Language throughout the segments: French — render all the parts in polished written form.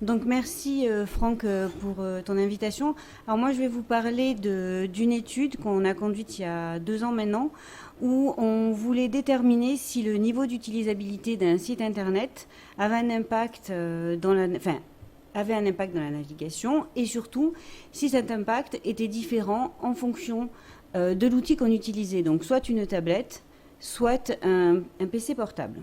Donc merci Franck pour ton invitation. Alors moi je vais vous parler d'une étude qu'on a conduite il y a 2 ans maintenant où on voulait déterminer si le niveau d'utilisabilité d'un site internet avait un impact avait un impact dans la navigation et surtout si cet impact était différent en fonction de l'outil qu'on utilisait. Donc soit une tablette, soit un PC portable.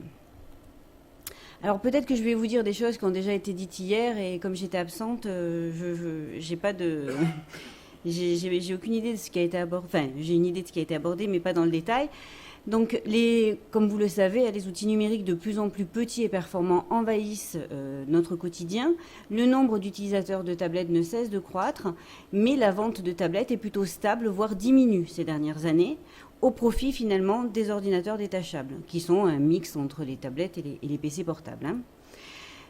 Alors peut-être que je vais vous dire des choses qui ont déjà été dites hier et comme j'étais absente, j'ai pas de, j'ai aucune idée de ce qui a été abordé. Enfin, j'ai une idée de ce qui a été abordé, mais pas dans le détail. Donc, comme vous le savez, les outils numériques de plus en plus petits et performants envahissent notre quotidien. Le nombre d'utilisateurs de tablettes ne cesse de croître, mais la vente de tablettes est plutôt stable, voire diminue ces dernières années, au profit finalement des ordinateurs détachables, qui sont un mix entre les tablettes et les PC portables.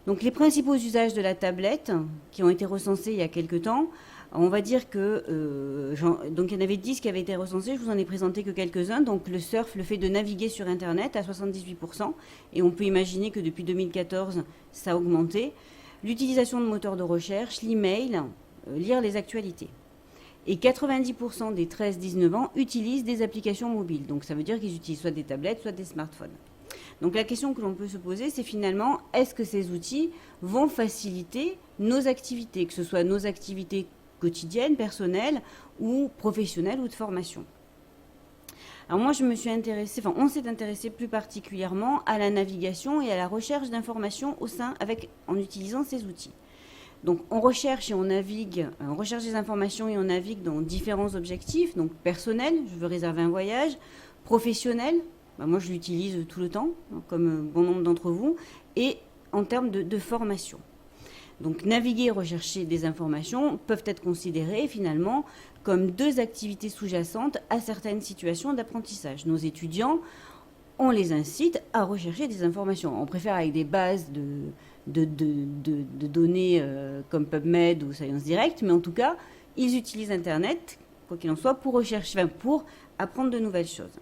Donc les principaux usages de la tablette, qui ont été recensés il y a quelques temps, on va dire que donc il y en avait 10 qui avaient été recensés, je vous en ai présenté que quelques-uns. Donc le surf, le fait de naviguer sur Internet à 78%, et on peut imaginer que depuis 2014, ça a augmenté. L'utilisation de moteurs de recherche, l'email, lire les actualités. Et 90% des 13-19 ans utilisent des applications mobiles. Donc ça veut dire qu'ils utilisent soit des tablettes, soit des smartphones. Donc la question que l'on peut se poser, c'est finalement, est-ce que ces outils vont faciliter nos activités, que ce soit nos activités quotidiennes, personnelles ou professionnelles ou de formation? Alors moi, on s'est intéressé plus particulièrement à la navigation et à la recherche d'informations en utilisant ces outils. Donc on recherche et on navigue, on recherche des informations et on navigue dans différents objectifs. Donc personnel, je veux réserver un voyage. Professionnel, moi je l'utilise tout le temps, comme bon nombre d'entre vous. Et en termes de formation. Donc naviguer et rechercher des informations peuvent être considérées finalement comme 2 activités sous-jacentes à certaines situations d'apprentissage. Nos étudiants, on les incite à rechercher des informations. On préfère avec des bases de données comme PubMed ou ScienceDirect, mais en tout cas, ils utilisent Internet, quoi qu'il en soit, pour rechercher, pour apprendre de nouvelles choses.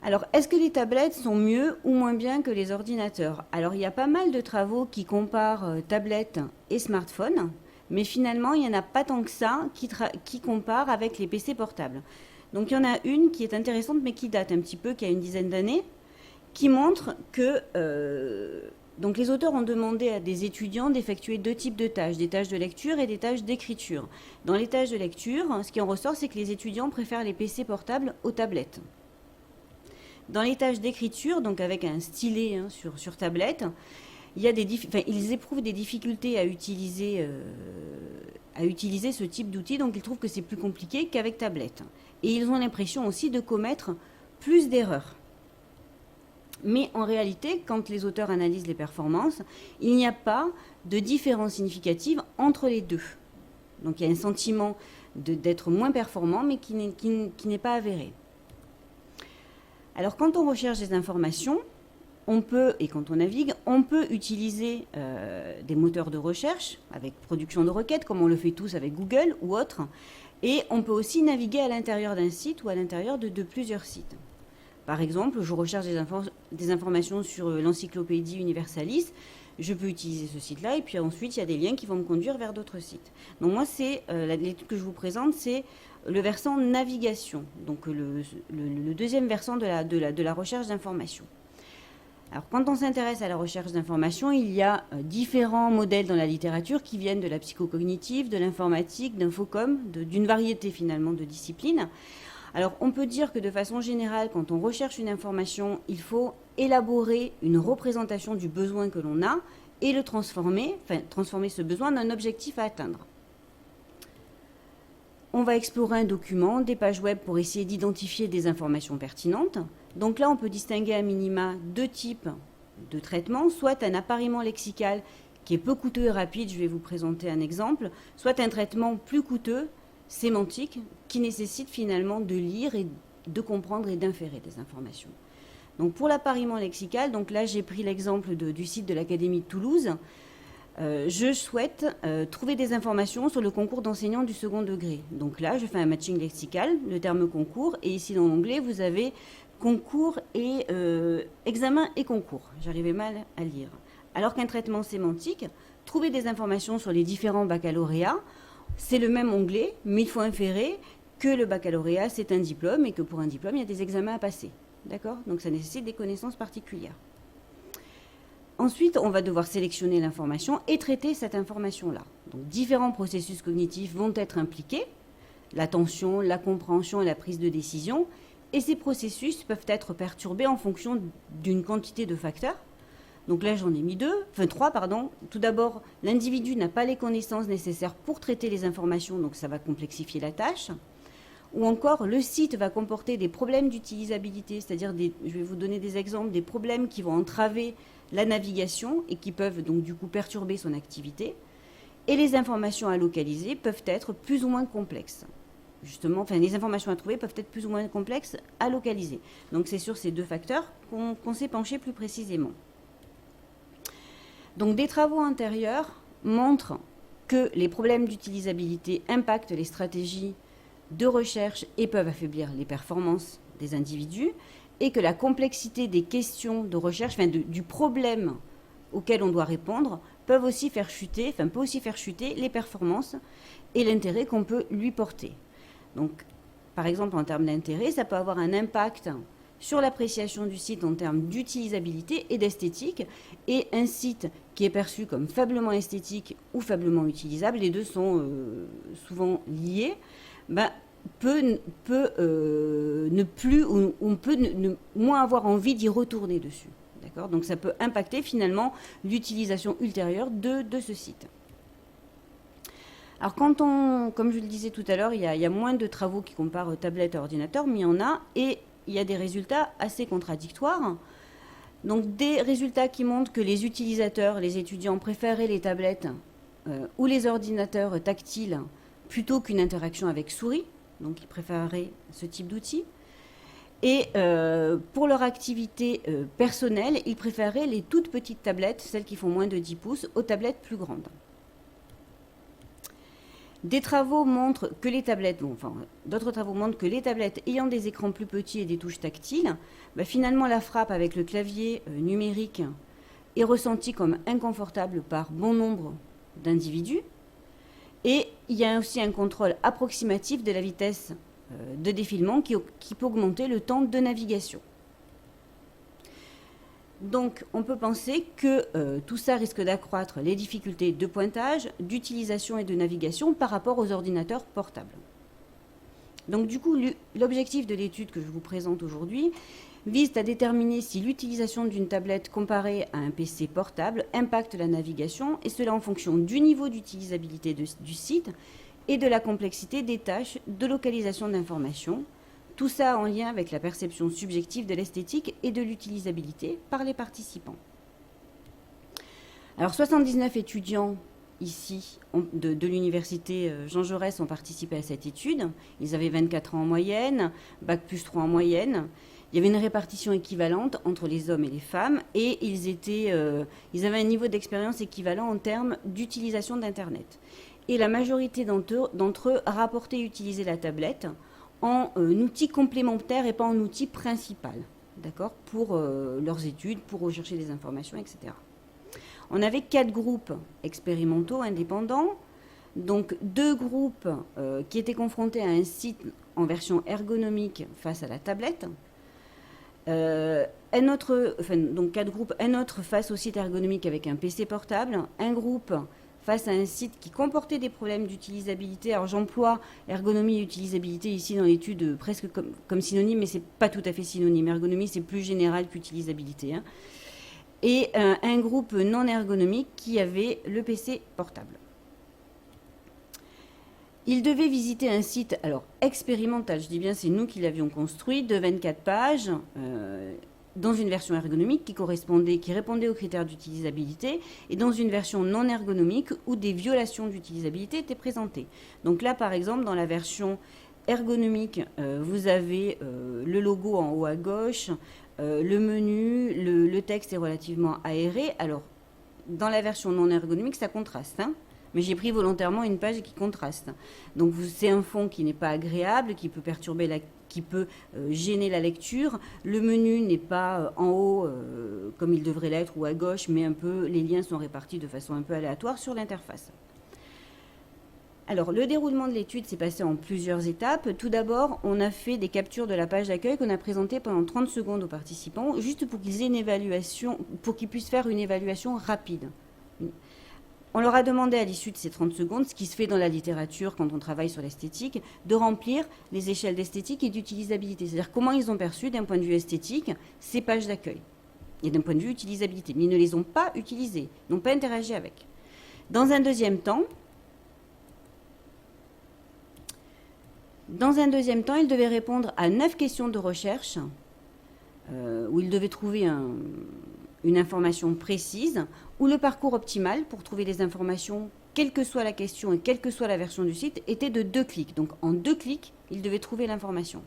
Alors, est-ce que les tablettes sont mieux ou moins bien que les ordinateurs? Alors, il y a pas mal de travaux qui comparent tablettes et smartphones, mais finalement, il n'y en a pas tant que ça qui comparent avec les PC portables. Donc, il y en a une qui est intéressante, mais qui date un petit peu, qui a une dizaine d'années, qui montre que donc les auteurs ont demandé à des étudiants d'effectuer 2 types de tâches, des tâches de lecture et des tâches d'écriture. Dans les tâches de lecture, ce qui en ressort, c'est que les étudiants préfèrent les PC portables aux tablettes. Dans les tâches d'écriture, donc avec un stylet sur tablette, il y a ils éprouvent des difficultés à utiliser ce type d'outil, donc ils trouvent que c'est plus compliqué qu'avec tablette. Et ils ont l'impression aussi de commettre plus d'erreurs. Mais en réalité, quand les auteurs analysent les performances, il n'y a pas de différence significative entre les deux. Donc il y a un sentiment d'être moins performant, mais qui n'est pas avéré. Alors quand on recherche des informations, et quand on navigue, on peut utiliser des moteurs de recherche avec production de requêtes, comme on le fait tous avec Google ou autres, et on peut aussi naviguer à l'intérieur d'un site ou à l'intérieur de plusieurs sites. Par exemple, je recherche des informations sur l'encyclopédie Universalis, je peux utiliser ce site-là, et puis ensuite, il y a des liens qui vont me conduire vers d'autres sites. Donc moi, l'étude que je vous présente, c'est le versant navigation, donc le deuxième versant de la recherche d'informations. Alors, quand on s'intéresse à la recherche d'informations, il y a différents modèles dans la littérature qui viennent de la psychocognitive, de l'informatique, d'infocom, d'une variété finalement de disciplines. Alors, on peut dire que de façon générale, quand on recherche une information, il faut élaborer une représentation du besoin que l'on a et transformer ce besoin en un objectif à atteindre. On va explorer un document, des pages web pour essayer d'identifier des informations pertinentes. Donc là, on peut distinguer à minima 2 types de traitements, soit un appariement lexical qui est peu coûteux et rapide, je vais vous présenter un exemple, soit un traitement plus coûteux, sémantique, qui nécessite finalement de lire et de comprendre et d'inférer des informations. Donc pour l'appariement lexical, donc là j'ai pris l'exemple du site de l'Académie de Toulouse. Je souhaite trouver des informations sur le concours d'enseignants du second degré. Donc là, je fais un matching lexical, le terme concours, et ici dans l'onglet, vous avez concours et examen et concours. J'arrivais mal à lire. Alors qu'un traitement sémantique, trouver des informations sur les différents baccalauréats, c'est le même onglet, mais il faut inférer que le baccalauréat, c'est un diplôme et que pour un diplôme, il y a des examens à passer. D'accord? Donc ça nécessite des connaissances particulières. Ensuite, on va devoir sélectionner l'information et traiter cette information-là. Donc différents processus cognitifs vont être impliqués, l'attention, la compréhension et la prise de décision, et ces processus peuvent être perturbés en fonction d'une quantité de facteurs. Donc là, j'en ai mis trois. Tout d'abord, l'individu n'a pas les connaissances nécessaires pour traiter les informations, donc ça va complexifier la tâche. Ou encore, le site va comporter des problèmes d'utilisabilité, c'est-à-dire, je vais vous donner des exemples, des problèmes qui vont entraver la navigation et qui peuvent donc du coup perturber son activité. Et les informations à localiser peuvent être plus ou moins complexes. Justement, les informations à trouver peuvent être plus ou moins complexes à localiser. Donc c'est sur ces deux facteurs qu'on s'est penché plus précisément. Donc des travaux antérieurs montrent que les problèmes d'utilisabilité impactent les stratégies de recherche et peuvent affaiblir les performances des individus, et que la complexité des questions de recherche, du problème auquel on doit répondre, peut aussi faire chuter les performances et l'intérêt qu'on peut lui porter. Donc, par exemple, en termes d'intérêt, ça peut avoir un impact sur l'appréciation du site en termes d'utilisabilité et d'esthétique, et un site qui est perçu comme faiblement esthétique ou faiblement utilisable, les deux sont souvent liés, peut ne plus, ou on peut moins avoir envie d'y retourner dessus. D'accord ? Donc ça peut impacter finalement l'utilisation ultérieure de ce site. Alors comme je le disais tout à l'heure, il y a moins de travaux qui comparent tablette à ordinateur, mais il y en a, et il y a des résultats assez contradictoires. Donc des résultats qui montrent que les utilisateurs, les étudiants préféraient les tablettes ou les ordinateurs tactiles plutôt qu'une interaction avec souris. Donc ils préféreraient ce type d'outils. Et pour leur activité personnelle, ils préféraient les toutes petites tablettes, celles qui font moins de 10 pouces, aux tablettes plus grandes. Des travaux montrent que les tablettes, d'autres travaux montrent que les tablettes ayant des écrans plus petits et des touches tactiles, finalement la frappe avec le clavier numérique est ressentie comme inconfortable par bon nombre d'individus. Et il y a aussi un contrôle approximatif de la vitesse de défilement qui peut augmenter le temps de navigation. Donc, on peut penser que tout ça risque d'accroître les difficultés de pointage, d'utilisation et de navigation par rapport aux ordinateurs portables. Donc, du coup, l'objectif de l'étude que je vous présente aujourd'hui vise à déterminer si l'utilisation d'une tablette comparée à un PC portable impacte la navigation, et cela en fonction du niveau d'utilisabilité du site et de la complexité des tâches de localisation d'informations. Tout ça en lien avec la perception subjective de l'esthétique et de l'utilisabilité par les participants. Alors 79 étudiants ici de l'université Jean Jaurès ont participé à cette étude. Ils avaient 24 ans en moyenne, bac plus 3 en moyenne. Il y avait une répartition équivalente entre les hommes et les femmes, et ils avaient un niveau d'expérience équivalent en termes d'utilisation d'Internet. Et la majorité d'entre eux rapportaient utiliser la tablette en outil complémentaire et pas en outil principal, d'accord, pour leurs études, pour rechercher des informations, etc. On avait 4 groupes expérimentaux indépendants, donc 2 groupes qui étaient confrontés à un site en version ergonomique face à la tablette, donc 4 groupes, un autre face au site ergonomique avec un PC portable, un groupe face à un site qui comportait des problèmes d'utilisabilité. Alors j'emploie ergonomie et utilisabilité ici dans l'étude presque comme synonyme, mais ce n'est pas tout à fait synonyme. Ergonomie, c'est plus général qu'utilisabilité. Hein. Et un groupe non ergonomique qui avait le PC portable. Ils devaient visiter un site expérimental, je dis bien c'est nous qui l'avions construit, de 24 pages, dans une version ergonomique qui répondait aux critères d'utilisabilité, et dans une version non ergonomique où des violations d'utilisabilité étaient présentées. Donc là, par exemple, dans la version ergonomique, vous avez le logo en haut à gauche, le menu, le texte est relativement aéré. Alors, dans la version non ergonomique, ça contraste, hein, mais j'ai pris volontairement une page qui contraste. Donc c'est un fond qui n'est pas agréable, qui peut perturber qui peut gêner la lecture. Le menu n'est pas en haut comme il devrait l'être ou à gauche, mais un peu, les liens sont répartis de façon un peu aléatoire sur l'interface. Alors, le déroulement de l'étude s'est passé en plusieurs étapes. Tout d'abord, on a fait des captures de la page d'accueil qu'on a présentée pendant 30 secondes aux participants, juste pour qu'ils aient une évaluation, pour qu'ils puissent faire une évaluation rapide. On leur a demandé à l'issue de ces 30 secondes, ce qui se fait dans la littérature quand on travaille sur l'esthétique, de remplir les échelles d'esthétique et d'utilisabilité. C'est-à-dire comment ils ont perçu d'un point de vue esthétique ces pages d'accueil et d'un point de vue utilisabilité. Mais ils ne les ont pas utilisées, n'ont pas interagi avec. Dans un deuxième temps, ils devaient répondre à 9 questions de recherche où ils devaient trouver une information précise ou le parcours optimal pour trouver les informations, quelle que soit la question et quelle que soit la version du site, était de 2 clics. Donc en 2 clics, ils devaient trouver l'information.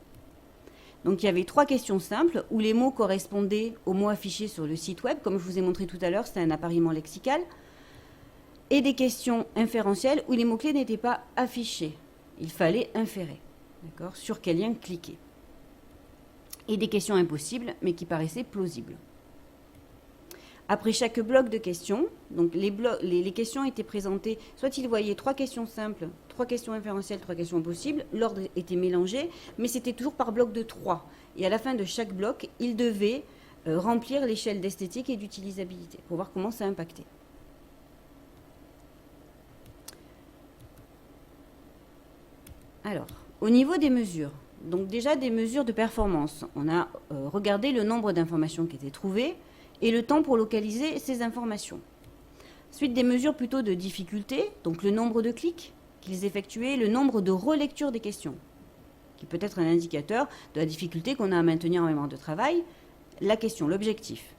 Donc il y avait 3 questions simples où les mots correspondaient aux mots affichés sur le site web. Comme je vous ai montré tout à l'heure, c'était un appariement lexical. Et des questions inférentielles où les mots-clés n'étaient pas affichés. Il fallait inférer. D'accord ? Sur quel lien cliquer. Et des questions impossibles, mais qui paraissaient plausibles. Après chaque bloc de questions, donc les questions étaient présentées, soit ils voyaient 3 questions simples, 3 questions inférentielles, 3 questions impossibles, l'ordre était mélangé, mais c'était toujours par bloc de 3. Et à la fin de chaque bloc, ils devaient remplir l'échelle d'esthétique et d'utilisabilité pour voir comment ça impactait. Alors, au niveau des mesures, donc déjà des mesures de performance, on a regardé le nombre d'informations qui étaient trouvées et le temps pour localiser ces informations. Ensuite, des mesures plutôt de difficulté, donc le nombre de clics qu'ils effectuaient, le nombre de relectures des questions, qui peut être un indicateur de la difficulté qu'on a à maintenir en mémoire de travail, la question, l'objectif.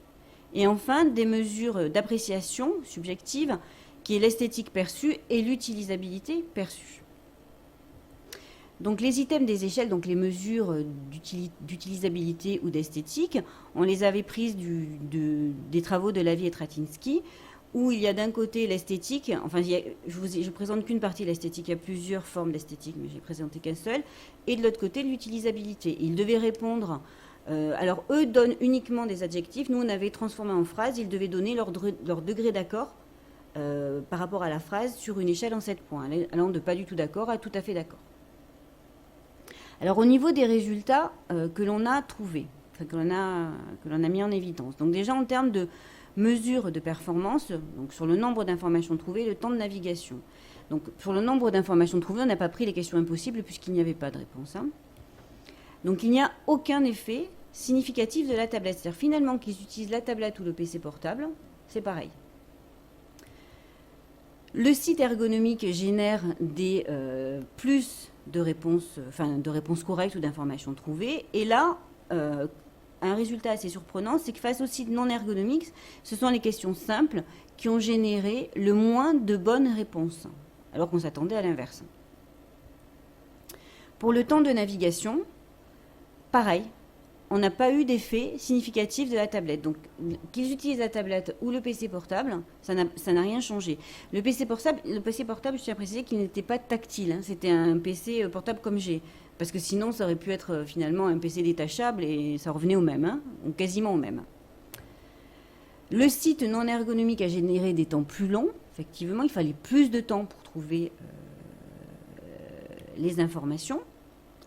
Et enfin, des mesures d'appréciation subjective, qui est l'esthétique perçue et l'utilisabilité perçue. Donc les items des échelles, donc les mesures d'utilisabilité ou d'esthétique, on les avait prises des travaux de Lavie et Tratinsky, où il y a d'un côté l'esthétique, enfin je présente qu'une partie de l'esthétique, il y a plusieurs formes d'esthétique, mais j'ai présenté qu'un seul, et de l'autre côté l'utilisabilité. Ils devaient répondre, alors eux donnent uniquement des adjectifs, nous on avait transformé en phrases, ils devaient donner leur degré d'accord par rapport à la phrase sur une échelle en 7 points, allant de pas du tout d'accord à tout à fait d'accord. Alors au niveau des résultats que l'on a trouvés, que l'on a mis en évidence, donc déjà en termes de mesure de performance, donc sur le nombre d'informations trouvées, le temps de navigation. Donc sur le nombre d'informations trouvées, on n'a pas pris les questions impossibles puisqu'il n'y avait pas de réponse. Donc il n'y a aucun effet significatif de la tablette. C'est-à-dire finalement qu'ils utilisent la tablette ou le PC portable, c'est pareil. Le site ergonomique génère des plus de réponses correctes ou d'informations trouvées. Et là, un résultat assez surprenant, c'est que face au site non ergonomique, ce sont les questions simples qui ont généré le moins de bonnes réponses, alors qu'on s'attendait à l'inverse. Pour le temps de navigation, pareil, on n'a pas eu d'effet significatif de la tablette. Donc, qu'ils utilisent la tablette ou le PC portable, ça n'a rien changé. Le PC portable, je tiens à préciser qu'il n'était pas tactile. Hein. C'était un PC portable comme j'ai. Parce que sinon, ça aurait pu être finalement un PC détachable et ça revenait au même, hein, ou quasiment au même. Le site non ergonomique a généré des temps plus longs. Effectivement, il fallait plus de temps pour trouver les informations.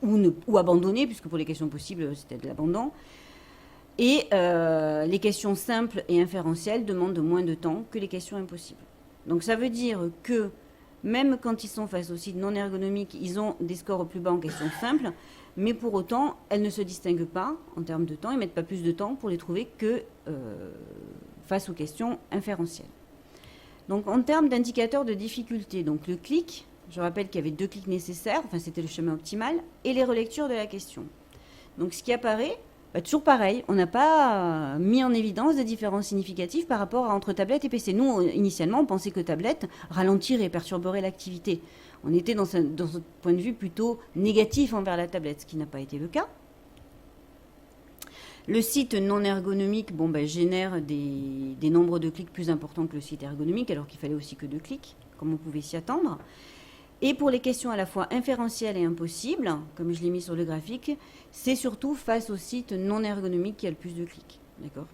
Ou abandonner, puisque pour les questions possibles, c'était de l'abandon. Et les questions simples et inférentielles demandent moins de temps que les questions impossibles. Donc ça veut dire que même quand ils sont face au site non ergonomique, ils ont des scores plus bas en questions simples, mais pour autant, elles ne se distinguent pas en termes de temps, ils ne mettent pas plus de temps pour les trouver que face aux questions inférentielles. Donc en termes d'indicateurs de difficulté, donc le clic, je rappelle qu'il y avait 2 clics nécessaires, enfin c'était le chemin optimal, et les relectures de la question. Donc ce qui apparaît, toujours pareil, on n'a pas mis en évidence des différences significatives par rapport à entre tablette et PC. Nous, initialement, on pensait que tablette ralentirait et perturberait l'activité. On était dans un point de vue plutôt négatif envers la tablette, ce qui n'a pas été le cas. Le site non ergonomique génère des nombres de clics plus importants que le site ergonomique, alors qu'il fallait aussi que 2 clics, comme on pouvait s'y attendre. Et pour les questions à la fois inférentielles et impossibles, comme je l'ai mis sur le graphique, c'est surtout face au site non ergonomique qu'il y a le plus de clics. D'accord ?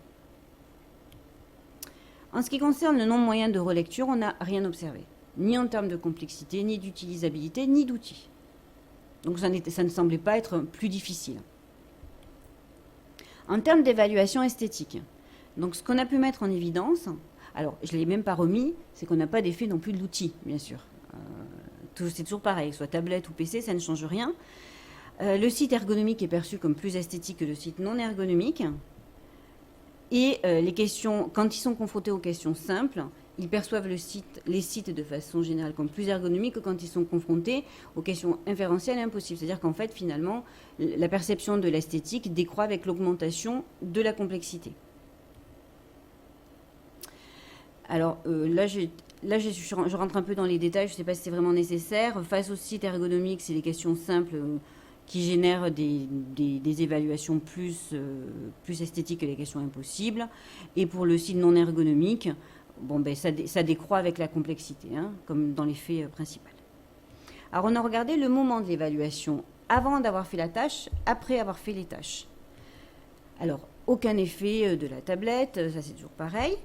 En ce qui concerne le nombre moyen de relecture, on n'a rien observé, ni en termes de complexité, ni d'utilisabilité, ni d'outils. Donc ça ne semblait pas être plus difficile. En termes d'évaluation esthétique, donc ce qu'on a pu mettre en évidence, alors je ne l'ai même pas remis, c'est qu'on n'a pas d'effet non plus de l'outil, bien sûr. C'est toujours pareil, soit tablette ou PC, ça ne change rien. Le site ergonomique est perçu comme plus esthétique que le site non ergonomique. Et les questions, quand ils sont confrontés aux questions simples, ils perçoivent les sites de façon générale comme plus ergonomiques que quand ils sont confrontés aux questions inférentielles et impossibles. C'est-à-dire qu'en fait, finalement, la perception de l'esthétique décroît avec l'augmentation de la complexité. Alors je rentre un peu dans les détails, je ne sais pas si c'est vraiment nécessaire. Face au site ergonomique, c'est les questions simples qui génèrent des évaluations plus esthétiques que les questions impossibles. Et pour le site non ergonomique, bon, ben, ça décroît avec la complexité, hein, comme dans l'effet principal. Alors on a regardé le moment de l'évaluation avant d'avoir fait la tâche, après avoir fait les tâches. Alors, aucun effet de la tablette, ça c'est toujours pareil.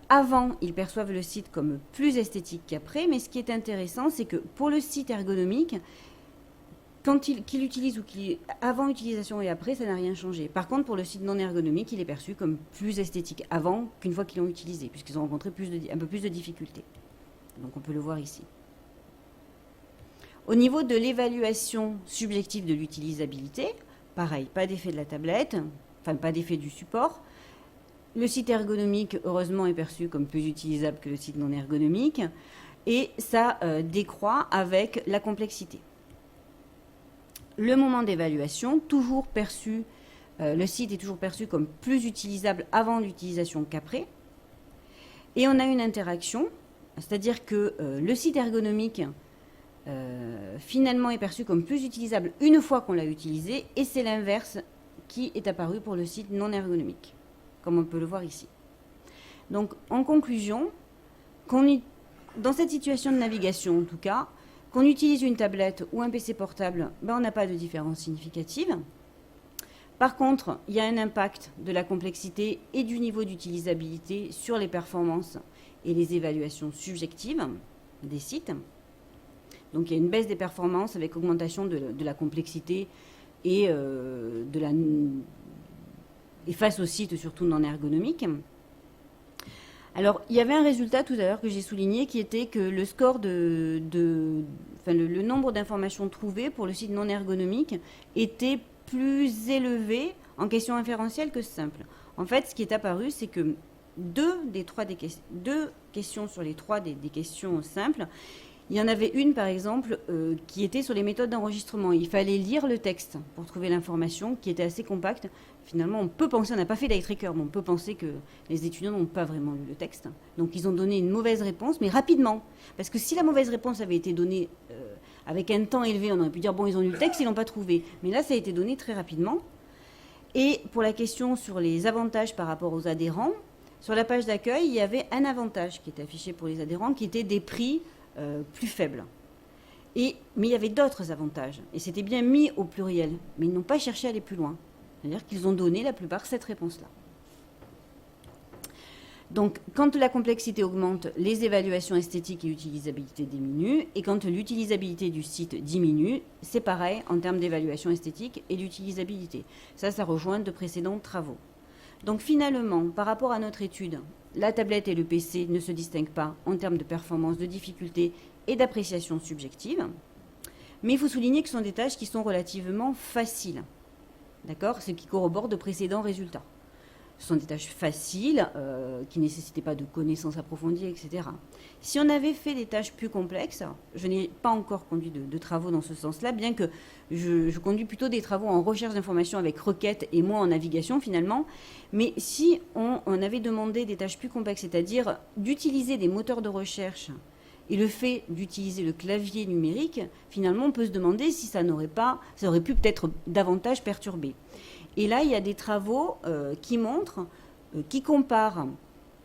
Avant, ils perçoivent le site comme plus esthétique qu'après, mais ce qui est intéressant, c'est que pour le site ergonomique, qu'il utilise avant utilisation et après, ça n'a rien changé. Par contre, pour le site non ergonomique, il est perçu comme plus esthétique avant qu'une fois qu'ils l'ont utilisé, puisqu'ils ont rencontré un peu plus de difficultés. Donc on peut le voir ici. Au niveau de l'évaluation subjective de l'utilisabilité, pareil, pas d'effet de la tablette, enfin pas d'effet du support. Le site ergonomique, heureusement, est perçu comme plus utilisable que le site non ergonomique, et ça décroît avec la complexité. Le moment d'évaluation, toujours perçu, le site est toujours perçu comme plus utilisable avant l'utilisation qu'après. Et on a une interaction, c'est-à-dire que le site ergonomique, finalement, est perçu comme plus utilisable une fois qu'on l'a utilisé, et c'est l'inverse qui est apparu pour le site non ergonomique, comme on peut le voir ici. Donc, en conclusion, dans cette situation de navigation, en tout cas, qu'on utilise une tablette ou un PC portable, ben on n'a pas de différence significative. Par contre, il y a un impact de la complexité et du niveau d'utilisabilité sur les performances et les évaluations subjectives des sites. Donc, il y a une baisse des performances avec augmentation de la complexité et face aux sites surtout non ergonomiques. Alors, il y avait un résultat tout à l'heure que j'ai souligné qui était que le score le nombre d'informations trouvées pour le site non ergonomique était plus élevé en question inférentielle que simple. En fait, ce qui est apparu, c'est que deux questions sur les trois des questions simples, il y en avait une, par exemple, qui était sur les méthodes d'enregistrement. Il fallait lire le texte pour trouver l'information, qui était assez compacte. Finalement, on peut penser, on n'a pas fait d'eye-tracker, mais on peut penser que les étudiants n'ont pas vraiment lu le texte. Donc, ils ont donné une mauvaise réponse, mais rapidement. Parce que si la mauvaise réponse avait été donnée avec un temps élevé, on aurait pu dire, bon, ils ont lu le texte, ils ne l'ont pas trouvé. Mais là, ça a été donné très rapidement. Et pour la question sur les avantages par rapport aux adhérents, sur la page d'accueil, il y avait un avantage qui était affiché pour les adhérents, qui était des prix plus faible. Mais il y avait d'autres avantages, et c'était bien mis au pluriel, mais ils n'ont pas cherché à aller plus loin. C'est-à-dire qu'ils ont donné la plupart cette réponse-là. Donc, quand la complexité augmente, les évaluations esthétiques et utilisabilité diminuent, et quand l'utilisabilité du site diminue, c'est pareil en termes d'évaluation esthétique et d'utilisabilité. Ça rejoint de précédents travaux. Donc finalement, par rapport à notre étude, la tablette et le PC ne se distinguent pas en termes de performance, de difficulté et d'appréciation subjective. Mais il faut souligner que ce sont des tâches qui sont relativement faciles. D'accord ? Ce qui corrobore de précédents résultats. Ce sont des tâches faciles, qui ne nécessitaient pas de connaissances approfondies, etc. Si on avait fait des tâches plus complexes, je n'ai pas encore conduit de travaux dans ce sens-là, bien que je conduis plutôt des travaux en recherche d'informations avec requête et moins en navigation finalement. Mais si on avait demandé des tâches plus complexes, c'est-à-dire d'utiliser des moteurs de recherche et le fait d'utiliser le clavier numérique, finalement on peut se demander si ça aurait pu peut-être davantage perturber. Et là, il y a des travaux qui comparent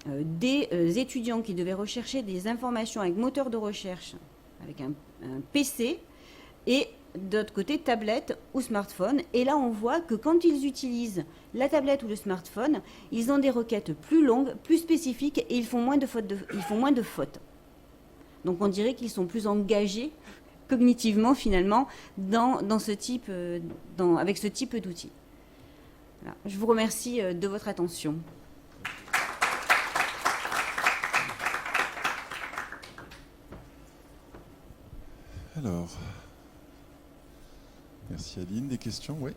des étudiants qui devaient rechercher des informations avec moteur de recherche avec un PC, et d'autre côté, tablette ou smartphone. Et là, on voit que quand ils utilisent la tablette ou le smartphone, ils ont des requêtes plus longues, plus spécifiques, et ils font moins de fautes. Donc on dirait qu'ils sont plus engagés cognitivement, finalement, avec ce type d'outils. Voilà. Je vous remercie de votre attention. Alors, merci Aline. Des questions? Oui.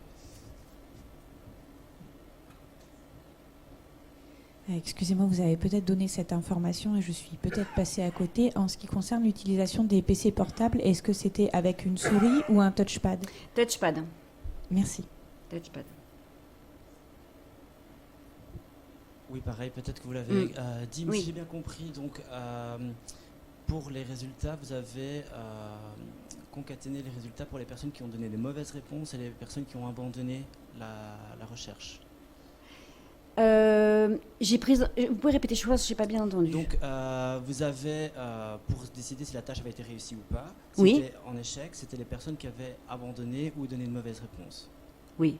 Excusez-moi, vous avez peut-être donné cette information et je suis peut-être passée à côté. En ce qui concerne l'utilisation des PC portables, est-ce que c'était avec une souris ou un touchpad? Touchpad. Merci. Touchpad. Oui, pareil, peut-être que vous l'avez dit, mais Oui. si j'ai bien compris, donc pour les résultats, vous avez concaténé les résultats pour les personnes qui ont donné des mauvaises réponses et les personnes qui ont abandonné la recherche. Vous pouvez répéter, je crois que je n'ai pas bien entendu. Donc, vous avez, pour décider si la tâche avait été réussie ou pas, si Oui. c'était en échec, c'était les personnes qui avaient abandonné ou donné une mauvaise réponse. Oui.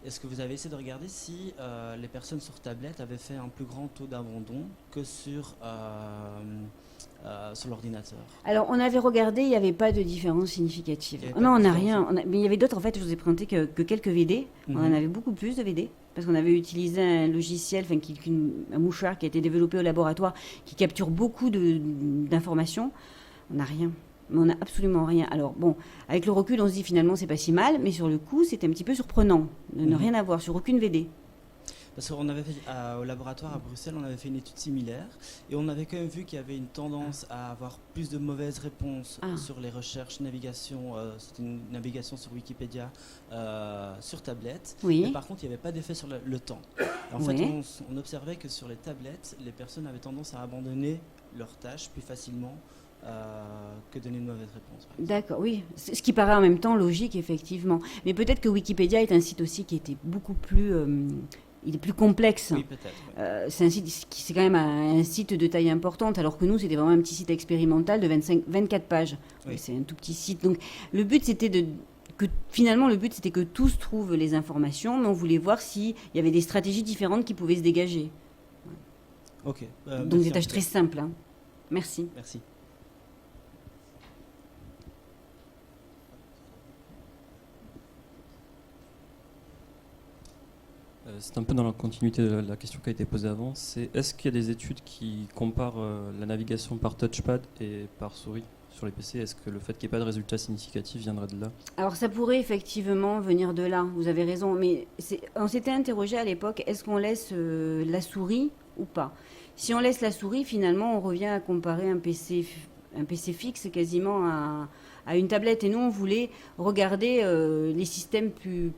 Est-ce que vous avez essayé de regarder si les personnes sur tablette avaient fait un plus grand taux d'abandon que sur l'ordinateur? Alors, on avait regardé, il n'y avait pas de différence significative. Il y avait Non, pas on de n'a différence. rien. Mais il y avait d'autres, en fait, je vous ai présenté que quelques VD. On en avait beaucoup plus de VD. Parce qu'on avait utilisé un logiciel, un mouchoir qui a été développé au laboratoire, qui capture beaucoup d'informations. On n'a rien. Mais on n'a absolument rien. Alors, bon, avec le recul, on se dit finalement, c'est pas si mal. Mais sur le coup, c'était un petit peu surprenant de ne rien avoir sur aucune VD. Parce qu'on avait fait, au laboratoire à Bruxelles, on avait fait une étude similaire et on avait quand même vu qu'il y avait une tendance à avoir plus de mauvaises réponses sur les recherches navigation. C'était une navigation sur Wikipédia sur tablette. Oui. Mais par contre, il n'y avait pas d'effet sur le temps. Et en fait, on observait que sur les tablettes, les personnes avaient tendance à abandonner leurs tâches plus facilement que donner une mauvaise réponse. D'accord, oui. Ce qui paraît en même temps logique, effectivement. Mais peut-être que Wikipédia est un site aussi qui était beaucoup plus... il est plus complexe. Oui, peut-être. C'est un site c'est quand même un site de taille importante, alors que nous, c'était vraiment un petit site expérimental de 24 pages. Oui. C'est un tout petit site. Donc, le but, c'était que tous trouvent les informations, mais on voulait voir s'il y avait des stratégies différentes qui pouvaient se dégager. Ok. Donc, des tâches très simples. Hein. Merci. Merci. C'est un peu dans la continuité de la question qui a été posée avant. C'est est-ce qu'il y a des études qui comparent la navigation par touchpad et par souris sur les PC? Est-ce que le fait qu'il n'y ait pas de résultats significatifs viendrait de là? Alors ça pourrait effectivement venir de là, vous avez raison, mais on s'était interrogé à l'époque, est-ce qu'on laisse la souris ou pas? Si on laisse la souris, finalement, on revient à comparer un PC fixe quasiment à une tablette. Et nous, on voulait regarder les systèmes plus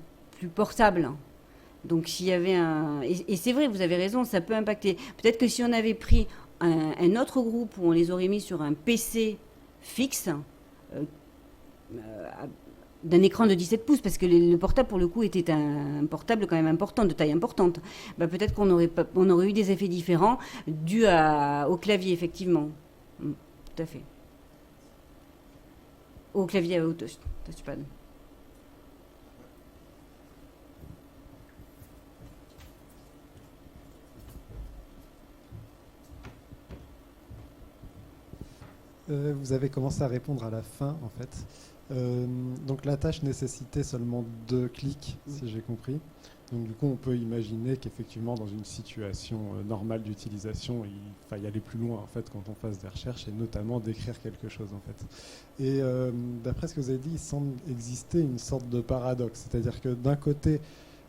portables. Donc s'il y avait et c'est vrai, vous avez raison, ça peut impacter. Peut-être que si on avait pris un autre groupe où on les aurait mis sur un PC fixe, d'un écran de 17 pouces, parce que le portable, pour le coup, était un portable quand même important, de taille importante, peut-être qu'on aurait eu des effets différents dus au clavier, effectivement. Tout à fait. Au clavier au touchpad. Vous avez commencé à répondre à la fin, en fait. Donc la tâche nécessitait seulement 2 clics, si j'ai compris. Donc du coup, on peut imaginer qu'effectivement, dans une situation normale d'utilisation, il faille aller plus loin, en fait, quand on fasse des recherches, et notamment d'écrire quelque chose, en fait. Et d'après ce que vous avez dit, il semble exister une sorte de paradoxe. C'est-à-dire que d'un côté,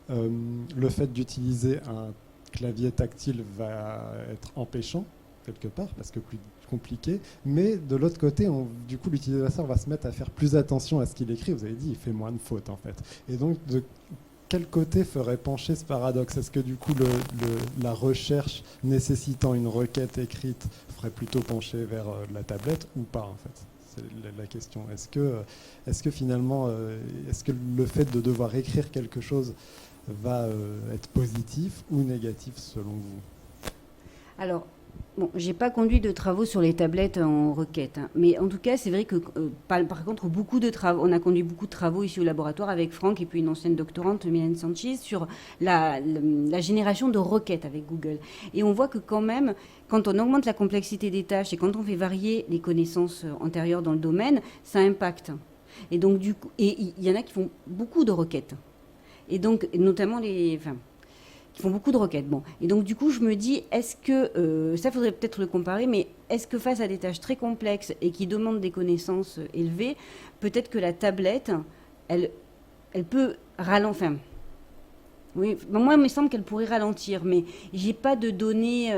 le fait d'utiliser un clavier tactile va être empêchant, quelque part, parce que plus compliqué, mais de l'autre côté, du coup, l'utilisateur va se mettre à faire plus attention à ce qu'il écrit. Vous avez dit, il fait moins de fautes, en fait. Et donc, de quel côté ferait pencher ce paradoxe? Est-ce que, du coup, la recherche nécessitant une requête écrite ferait plutôt pencher vers la tablette ou pas, en fait? C'est la question. Est-ce que finalement, est-ce que le fait de devoir écrire quelque chose va être positif ou négatif, selon vous? Alors, Bon, j'ai pas conduit de travaux sur les tablettes en requête, hein. Mais en tout cas, c'est vrai que, par contre, beaucoup de travaux, on a conduit beaucoup de travaux ici au laboratoire avec Franck et puis une ancienne doctorante, Mylène Sanchez, sur la génération de requêtes avec Google. Et on voit que quand même, quand on augmente la complexité des tâches et quand on fait varier les connaissances antérieures dans le domaine, ça impacte. Et donc, du coup, et il y en a qui font beaucoup de requêtes. Et donc, notamment qui font beaucoup de requêtes. Bon. Et donc, du coup, je me dis, est-ce que, ça faudrait peut-être le comparer, mais est-ce que face à des tâches très complexes et qui demandent des connaissances élevées, peut-être que la tablette, elle peut ralentir. Oui, moi, il me semble qu'elle pourrait ralentir, mais j'ai pas de données.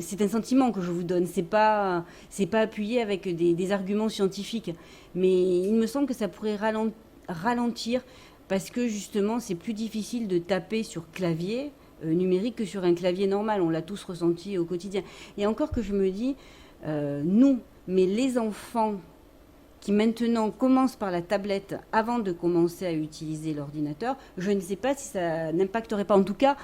C'est un sentiment que je vous donne. C'est pas appuyé avec des arguments scientifiques, mais il me semble que ça pourrait ralentir. Parce que justement, c'est plus difficile de taper sur clavier numérique que sur un clavier normal. On l'a tous ressenti au quotidien. Et encore que je me dis, nous, mais les enfants qui maintenant commencent par la tablette avant de commencer à utiliser l'ordinateur, je ne sais pas si ça n'impacterait pas. En tout cas,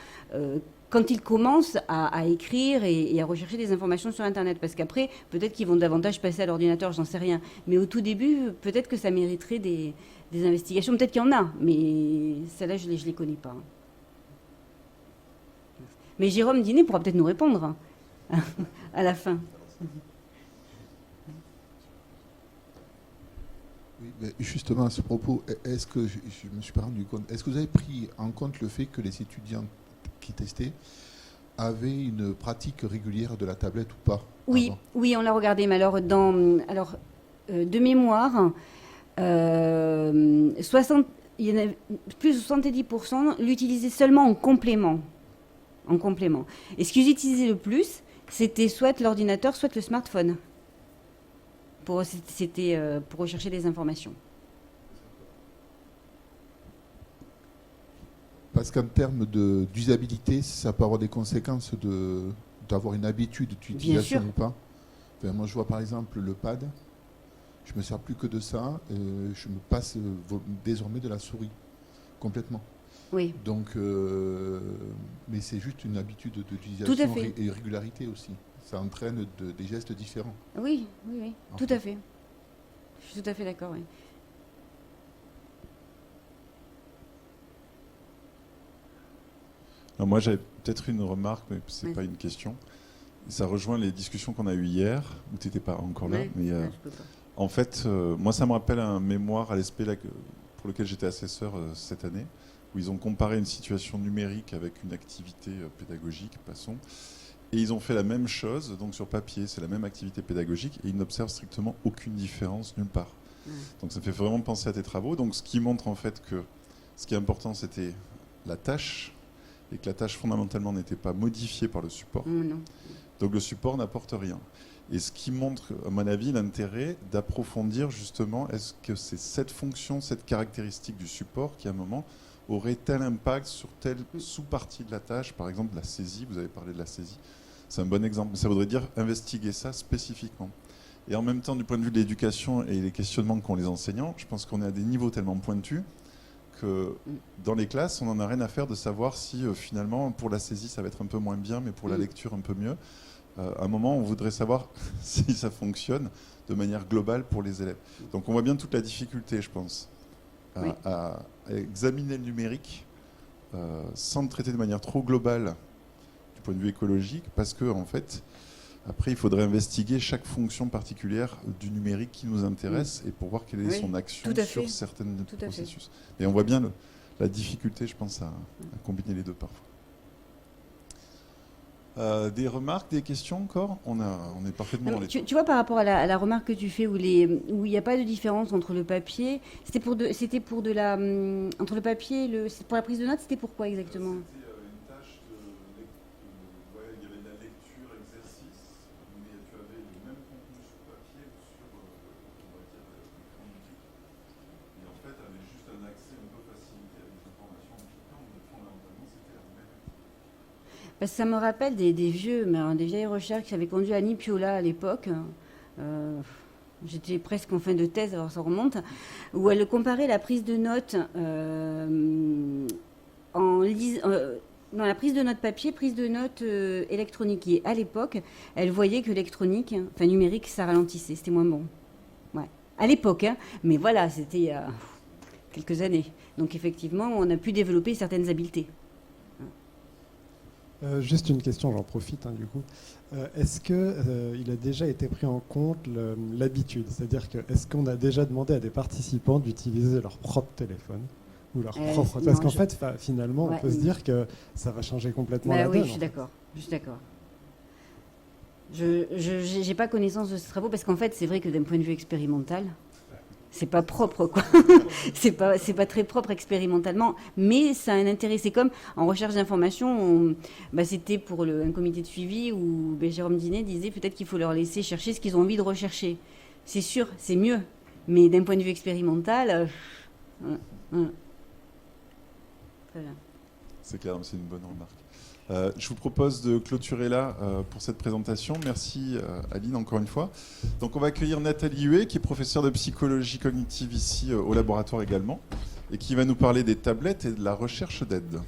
quand ils commencent à écrire et à rechercher des informations sur Internet. Parce qu'après, peut-être qu'ils vont davantage passer à l'ordinateur, j'en sais rien. Mais au tout début, peut-être que ça mériterait des investigations. Peut-être qu'il y en a, mais celles-là, je ne les connais pas. Mais Jérôme Dinet pourra peut-être nous répondre à la fin. Oui, mais justement, à ce propos, est-ce que, je me suis pas rendu compte, est-ce que vous avez pris en compte le fait que les étudiants qui testaient avaient une pratique régulière de la tablette ou pas? Oui, oui, on l'a regardé, mais alors, de mémoire, il y en a plus de 70% l'utilisaient seulement en complément. Et ce qu'ils utilisaient le plus, c'était soit l'ordinateur, soit le smartphone. C'était pour rechercher des informations. Parce qu'en termes d'usabilité, ça peut avoir des conséquences d'avoir une habitude d'utilisation ou pas. Enfin, moi, je vois par exemple le pad. Je me sers plus que de ça. Je me passe désormais de la souris complètement. Oui. Donc, mais c'est juste une habitude d'utilisation et régularité aussi. Ça entraîne des gestes différents. Oui, tout à fait. Je suis tout à fait d'accord, oui. Alors moi, j'avais peut-être une remarque, mais ce n'est pas une question. Ça rejoint les discussions qu'on a eues hier, où tu n'étais pas encore là. Mais, je peux pas. En fait, moi, ça me rappelle un mémoire à l'ESPELAC pour lequel j'étais assesseur cette année, où ils ont comparé une situation numérique avec une activité pédagogique, passons. Et ils ont fait la même chose, donc sur papier, c'est la même activité pédagogique, et ils n'observent strictement aucune différence nulle part. Donc ça me fait vraiment penser à tes travaux. Donc ce qui montre en fait que ce qui est important, c'était la tâche, et que la tâche fondamentalement n'était pas modifiée par le support. Non. Donc le support n'apporte rien. Et ce qui montre, à mon avis, l'intérêt d'approfondir justement, est-ce que c'est cette fonction, cette caractéristique du support qui, à un moment, aurait tel impact sur telle sous-partie de la tâche, par exemple la saisie, vous avez parlé de la saisie, c'est un bon exemple. Ça voudrait dire investiguer ça spécifiquement. Et en même temps, du point de vue de l'éducation et les questionnements qu'ont les enseignants, je pense qu'on est à des niveaux tellement pointus que dans les classes, on n'en a rien à faire de savoir si finalement, pour la saisie, ça va être un peu moins bien, mais pour la lecture, un peu mieux. À un moment, on voudrait savoir si ça fonctionne de manière globale pour les élèves. Donc on voit bien toute la difficulté, je pense, à examiner le numérique sans le traiter de manière trop globale du point de vue écologique, parce que en fait, après, il faudrait investiguer chaque fonction particulière du numérique qui nous intéresse et pour voir quelle est son action sur certains processus. Et on voit bien la difficulté, je pense, à combiner les deux parfois. Des remarques, des questions encore? On est parfaitement dans les temps. Tu vois, par rapport à la remarque que tu fais où il n'y a pas de différence entre le papier, entre le papier pour la prise de notes, c'était pourquoi exactement? C'était une tâche il y avait de la lecture, exercice, mais tu avais le même contenu sur papier ou sur, on va dire, l'écran numérique. Et en fait, tu avais juste un accès un peu facilité à des informations en cliquant, mais fondamentalement, c'était la même. Parce que ça me rappelle des vieilles recherches qui avaient conduit Annie Piola à l'époque. J'étais presque en fin de thèse, alors ça remonte, où elle comparait la prise de notes Dans la prise de notes papier, prise de notes électronique. Et à l'époque, elle voyait que l'électronique, enfin numérique, ça ralentissait, c'était moins bon. Ouais. À l'époque, hein, mais voilà, c'était il y a quelques années. Donc effectivement, on a pu développer certaines habiletés. Juste une question, j'en profite du coup. Est-ce qu'il a déjà été pris en compte l'habitude? C'est-à-dire que est-ce qu'on a déjà demandé à des participants d'utiliser leur propre téléphone ou leur propre... Parce qu'en fait, finalement, on peut se dire que ça va changer complètement la donne. Oui, je suis d'accord. Je n'ai pas connaissance de ce travaux parce qu'en fait, c'est vrai que d'un point de vue expérimental, c'est pas propre, quoi. c'est pas très propre expérimentalement, mais ça a un intérêt. C'est comme en recherche d'information, c'était pour un comité de suivi où Jérôme Dinet disait peut-être qu'il faut leur laisser chercher ce qu'ils ont envie de rechercher. C'est sûr, c'est mieux, mais d'un point de vue expérimental, très bien. C'est clair, c'est une bonne remarque. Je vous propose de clôturer là pour cette présentation. Merci Aline encore une fois. Donc on va accueillir Nathalie Huet qui est professeure de psychologie cognitive ici au laboratoire également et qui va nous parler des tablettes et de la recherche d'aide.